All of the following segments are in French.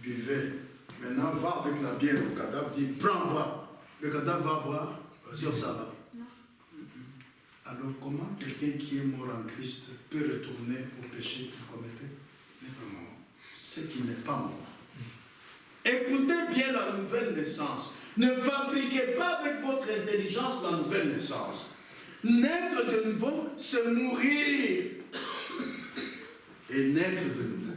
buvait. Maintenant, va avec la bière au cadavre, dit, prends, bois. Le cadavre va boire, sur ça va. Alors, comment quelqu'un qui est mort en Christ peut retourner au péché qu'il commettait? Il n'est pas mort. C'est qu'il n'est pas mort. Écoutez bien la nouvelle naissance. Ne fabriquez pas avec votre intelligence la nouvelle naissance. Naître de nouveau, c'est mourir et naître de nouveau.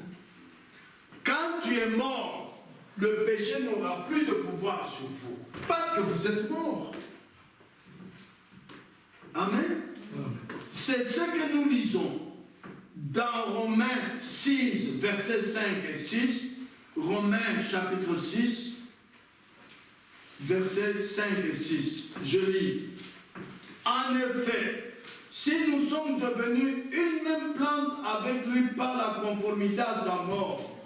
Quand tu es mort, le péché n'aura plus de pouvoir sur vous. Parce que vous êtes mort. Amen. C'est ce que nous lisons dans Romains 6, versets 5 et 6. Romains chapitre 6, versets 5 et 6. Je lis. En effet, si nous sommes devenus une même plante avec lui par la conformité à sa mort,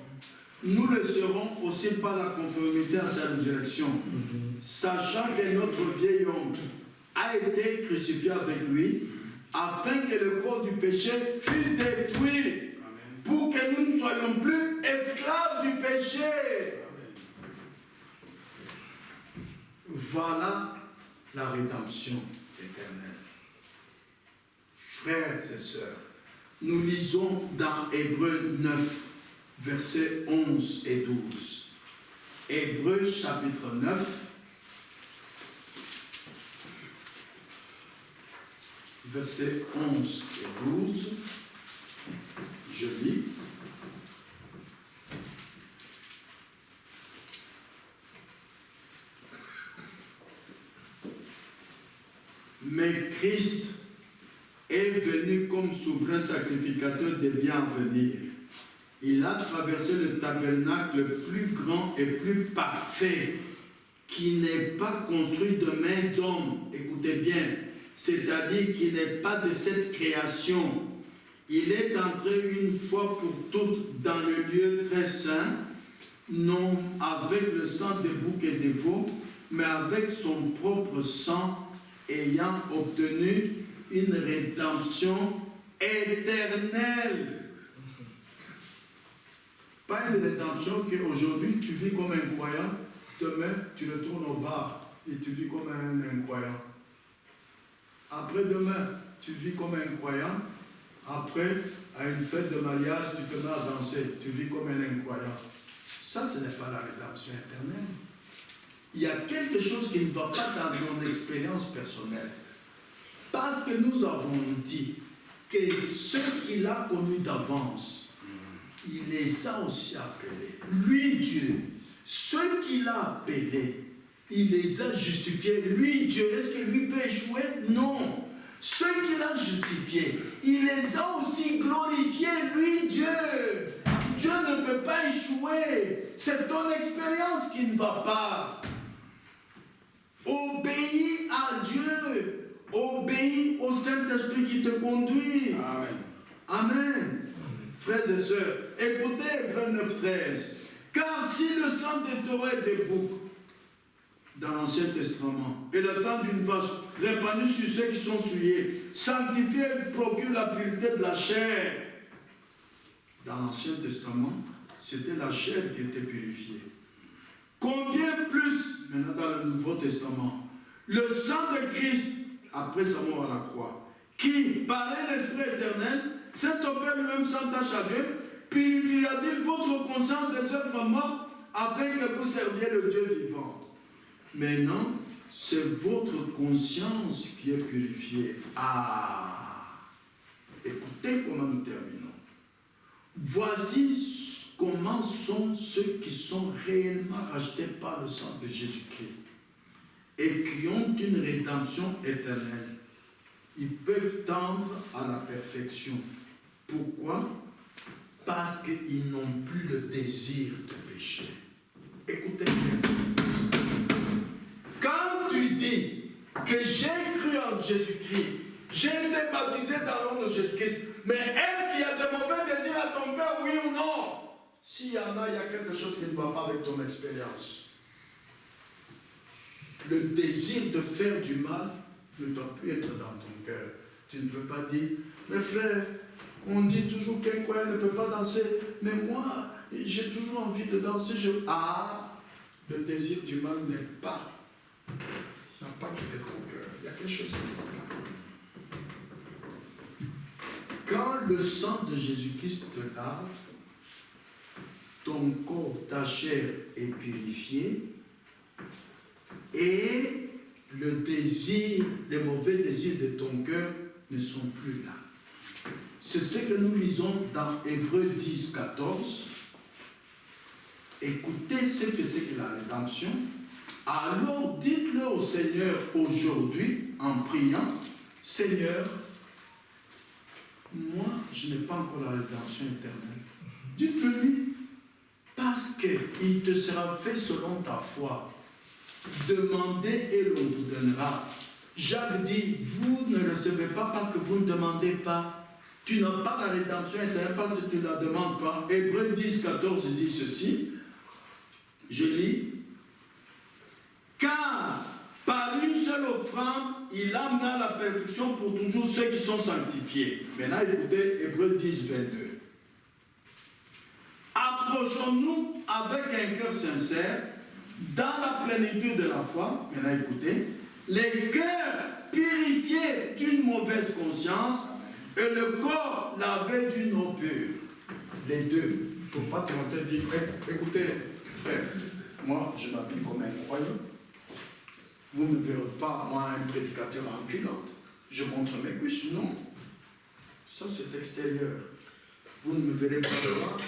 nous le serons aussi par la conformité à sa résurrection, sachant que notre vieil homme a été crucifié avec lui, afin que le corps du péché fût détruit, pour que nous ne soyons plus esclaves du péché. Voilà la rédemption éternelle. Frères et sœurs, nous lisons dans Hébreux 9, versets 11 et 12. Hébreux chapitre 9, versets 11 et 12. Je lis. Mais Christ est venu comme souverain sacrificateur des biens à venir. Il a traversé le tabernacle le plus grand et plus parfait, qui n'est pas construit de main d'homme. Écoutez bien, c'est-à-dire qu'il n'est pas de cette création. Il est entré une fois pour toutes dans le lieu très saint, non avec le sang des boucs et des veaux, mais avec son propre sang, ayant obtenu une rédemption éternelle. Pas une rédemption qu'aujourd'hui tu vis comme un croyant, demain tu retournes au bar et tu vis comme un incroyant. Après-demain, tu vis comme un croyant. Après, à une fête de mariage, tu te mets à danser. Tu vis comme un incroyant. Ça, ce n'est pas la rédemption éternelle. Il y a quelque chose qui ne va pas dans mon expérience personnelle. Parce que nous avons dit que ceux qu'il a connus d'avance, il les a aussi appelés. Lui, Dieu, ceux qu'il a appelés, il les a justifiés. Lui, Dieu, est-ce que lui peut échouer? Non. Ceux qu'il a justifiés, il les a aussi glorifiés. Lui, Dieu. Dieu ne peut pas échouer. C'est ton expérience qui ne va pas. Obéis à Dieu. Obéis au Saint-Esprit qui te conduit. Amen. Amen. Frères et sœurs, écoutez Hébreux 9, 13. Car si le sang des taureaux et des boucs dans l'Ancien Testament et le sang d'une vache répandu sur ceux qui sont souillés sanctifie et procure la pureté de la chair. Dans l'Ancien Testament, c'était la chair qui était purifiée. Combien plus, maintenant dans le Nouveau Testament, le sang de Christ, après sa mort à la croix, qui, par un esprit éternel, s'est offert lui-même sans tâche à Dieu, purifiera-t-il votre conscience des œuvres mortes afin que vous serviez le Dieu vivant? Mais non, c'est votre conscience qui est purifiée. Ah! Écoutez comment nous terminons. Voici comment sont ceux qui sont réellement rachetés par le sang de Jésus-Christ et qui ont une rédemption éternelle. Ils peuvent tendre à la perfection. Pourquoi? Parce qu'ils n'ont plus le désir de pécher. Écoutez bien. Quand tu dis que j'ai cru en Jésus-Christ, j'ai été baptisé dans le nom de Jésus-Christ, mais est-ce qu'il y a de mauvais désirs à ton cœur, oui ou non? S'il y en a, il y a quelque chose qui ne va pas avec ton expérience. Le désir de faire du mal ne doit plus être dans ton cœur. Tu ne peux pas dire, mes frères, on dit toujours qu'un croyant ne peut pas danser, mais moi, j'ai toujours envie de danser. Le désir du mal n'a pas quitté ton cœur. Il y a quelque chose qui est là. Quand le sang de Jésus-Christ te lave, ton corps, ta chair est purifiée et le désir, les mauvais désirs de ton cœur ne sont plus là. C'est ce que nous lisons dans Hébreux 10, 14. Écoutez ce que c'est que la rédemption. Alors dites-le au Seigneur aujourd'hui en priant, Seigneur, moi je n'ai pas encore la rédemption éternelle. Dites-le lui, parce qu'il te sera fait selon ta foi. Demandez et l'on vous donnera. Jacques dit, vous ne recevez pas parce que vous ne demandez pas. Tu n'as pas la rédemption éternelle parce que tu ne la demandes pas. Hébreux 10, 14 dit ceci. Je lis. Car par une seule offrande, il amena la perfection pour toujours ceux qui sont sanctifiés. Maintenant, écoutez Hébreux 10, 22. Approchons-nous avec un cœur sincère, dans la plénitude de la foi. Maintenant, écoutez. Les cœurs purifiés d'une mauvaise conscience et le corps lavé d'une eau pure. Les deux. Il ne faut pas te dire, écoutez, frère, moi, je m'habille comme un croyant. Vous ne verrez pas, moi, un prédicateur en culotte. Je montre mes cuisses, non. Ça, c'est extérieur. Vous ne me verrez pas boire,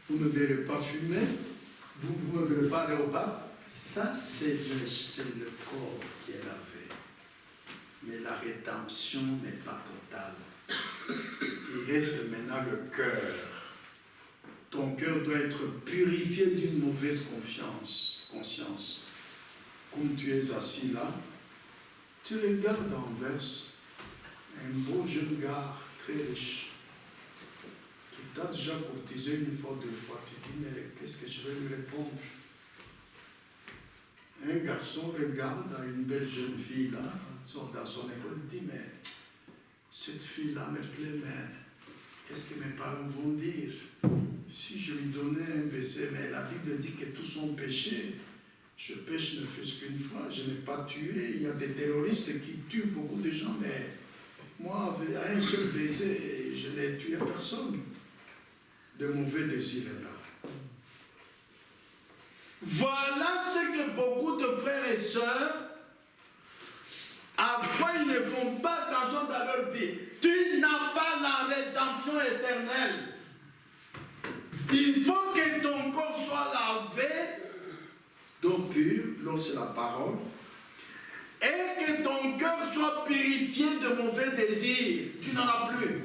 vous ne me verrez pas fumer, vous ne me verrez pas aller au bar. Ça, c'est le corps qui est lavé. Mais la rédemption n'est pas totale. Il reste maintenant le cœur. Ton cœur doit être purifié d'une mauvaise conscience. Comme tu es assis là, tu regardes Anvers, un beau jeune gars très riche, qui t'a déjà courtisé une fois, deux fois. Tu dis, mais qu'est-ce que je vais lui répondre? Un garçon regarde à une belle jeune fille là, dans son école, il dit, mais cette fille-là me plaît, mais qu'est-ce que mes parents vont dire? Si je lui donnais un baiser, mais la Bible dit que tous sont péchés. Je pêche ne fût-ce qu'une fois, je n'ai pas tué. Il y a des terroristes qui tuent beaucoup de gens, mais moi, avec un seul baiser, je n'ai tué personne. De mauvais désirs là. Voilà ce que beaucoup de frères et sœurs, après ils ne font pas attention dans leur vie. Tu n'as pas la rédemption éternelle. Il faut que ton corps soit lavé d'eau pure, l'eau c'est la parole, et que ton cœur soit purifié de mauvais désirs. Tu n'en as plus.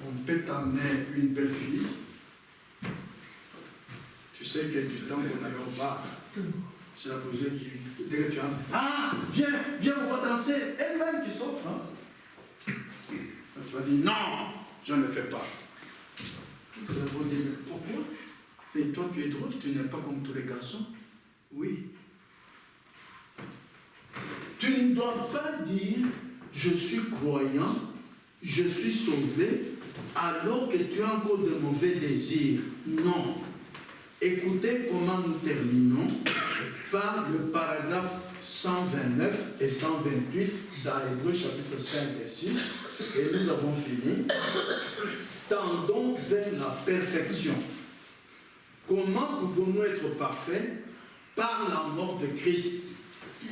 On peut t'amener une belle fille. Tu sais qu'il y a du temps qu'on avait au bar. C'est la posée qui, dès que tu entres, ah, viens, on va danser. Elle-même qui s'offre. Hein. Tu vas dire, non, je ne le fais pas. Tu vas dire, mais pourquoi? Mais toi, tu es drôle, tu n'es pas comme tous les garçons. Oui. Tu ne dois pas dire, je suis croyant, je suis sauvé, alors que tu as encore de mauvais désirs. Non. Écoutez comment nous terminons par le paragraphe 129 et 128 dans Hébreux chapitre 5 et 6. Et nous avons fini. Tendons vers la perfection. Comment pouvons-nous être parfaits? Par la mort de Christ.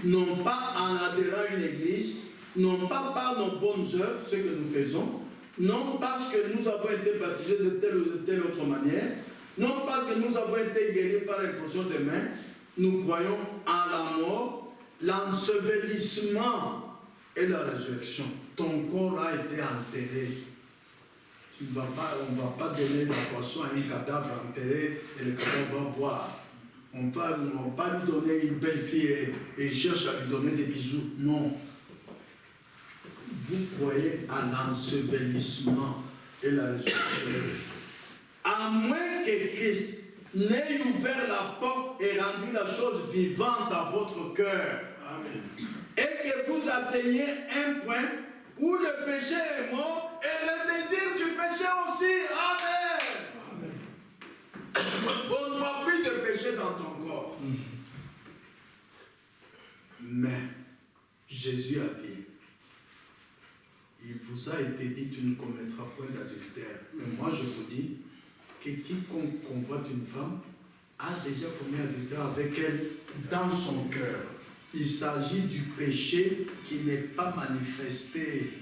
Non pas en adhérant à une église, non pas par nos bonnes œuvres, ce que nous faisons, non parce que nous avons été baptisés de telle ou de telle autre manière, non parce que nous avons été guéris par l'imposition des mains. Nous croyons en la mort, l'ensevelissement et la résurrection. Ton corps a été enterré. On ne va pas donner la poisson à un cadavre enterré et le cadavre va boire. On ne va pas lui donner une belle fille et cherche à lui donner des bisous. Non. Vous croyez à l'ensevelissement et la résurrection. À moins que Christ n'ait ouvert la porte et rendu la chose vivante à votre cœur. Amen. Et que vous atteigniez un point où le péché est mort et le désir du péché aussi. Amen. Amen. dans ton corps. Mais Jésus a dit, il vous a été dit, tu ne commettras point d'adultère. Mais moi je vous dis que quiconque convoite une femme a déjà commis adultère avec elle dans son cœur. Il s'agit du péché qui n'est pas manifesté.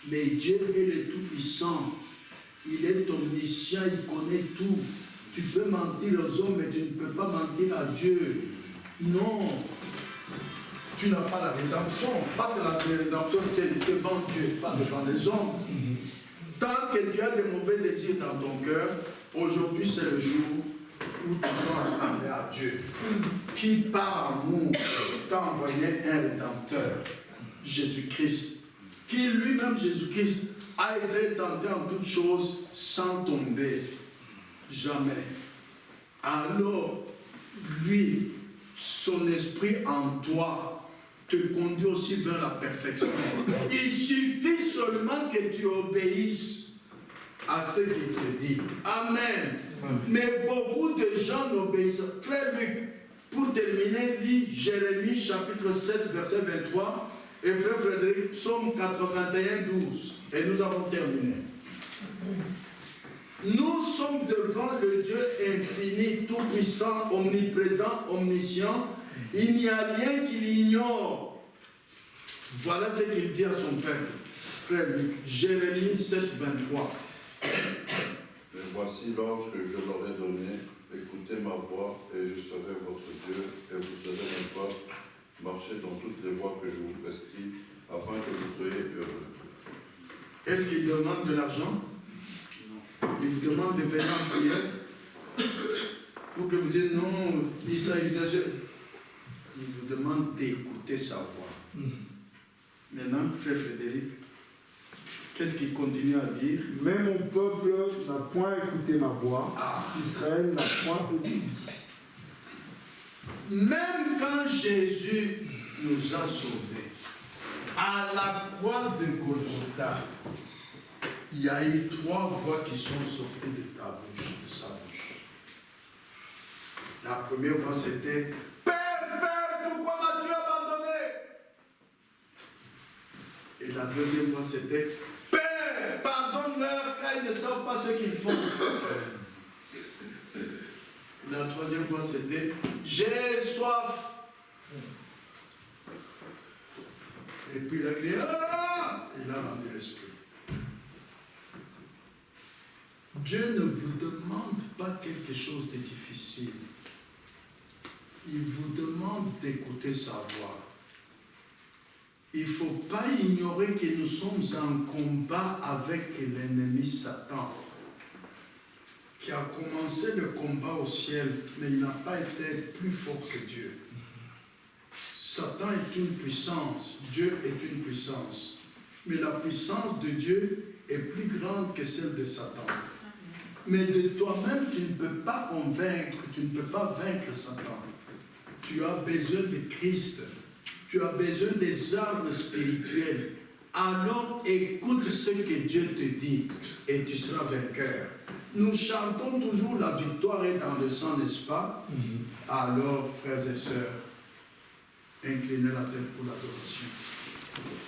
Mais Dieu est le Tout-Puissant. Il est omniscient, il connaît tout. Tu peux mentir aux hommes, mais tu ne peux pas mentir à Dieu. Non. Tu n'as pas la rédemption. Parce que la rédemption, c'est devant Dieu, pas devant les hommes. Tant que tu as des mauvais désirs dans ton cœur, aujourd'hui c'est le jour où tu dois parler à Dieu. Qui par amour t'a envoyé un rédempteur, Jésus-Christ. Qui lui-même, Jésus-Christ, a été tenté en toutes choses sans tomber. Jamais. Alors, lui, son esprit en toi, te conduit aussi vers la perfection. Il suffit seulement que tu obéisses à ce qu'il te dit. Amen. Mais beaucoup de gens n'obéissent. Frère Luc, pour terminer, lis Jérémie chapitre 7, verset 23, et frère Frédéric, psaume 81, 12. Et nous avons terminé. Nous sommes devant le Dieu infini, tout-puissant, omniprésent, omniscient. Il n'y a rien qu'il ignore. Voilà ce qu'il dit à son peuple. Frère Luc, Jérémie 7, 23. Et voici l'ordre que je leur ai donné. Écoutez ma voix et je serai votre Dieu et vous serez mon peuple. Marchez dans toutes les voies que je vous prescris afin que vous soyez heureux. Est-ce qu'il demande de l'argent? Non. Il vous demande de venir en prière pour que vous dites non, il exagère. Il vous demande d'écouter sa voix. Maintenant, frère Frédéric, qu'est-ce qu'il continue à dire? Mais mon peuple n'a point écouté ma voix. Israël n'a point obéi. Même quand Jésus nous a sauvés, à la croix de Golgotha, il y a eu 3 voix qui sont sorties de ta bouche, de sa bouche. La première voix c'était « Père, Père, pourquoi m'as-tu abandonné ?» Et la deuxième voix c'était « Père, pardonne-leur car ils ne savent pas ce qu'ils font. » La troisième fois, c'était « J'ai soif ». Et puis il a crié « Ah !» Il a rendu l'esprit. Dieu ne vous demande pas quelque chose de difficile. Il vous demande d'écouter sa voix. Il ne faut pas ignorer que nous sommes en combat avec l'ennemi Satan, qui a commencé le combat au ciel, mais il n'a pas été plus fort que Dieu. Satan est une puissance, Dieu est une puissance. Mais la puissance de Dieu est plus grande que celle de Satan. Mais de toi-même, tu ne peux pas convaincre, tu ne peux pas vaincre Satan. Tu as besoin de Christ, tu as besoin des armes spirituelles. Alors écoute ce que Dieu te dit et tu seras vainqueur. Nous chantons toujours la victoire est dans le sang, n'est-ce pas? Alors, frères et sœurs, inclinez la tête pour l'adoration.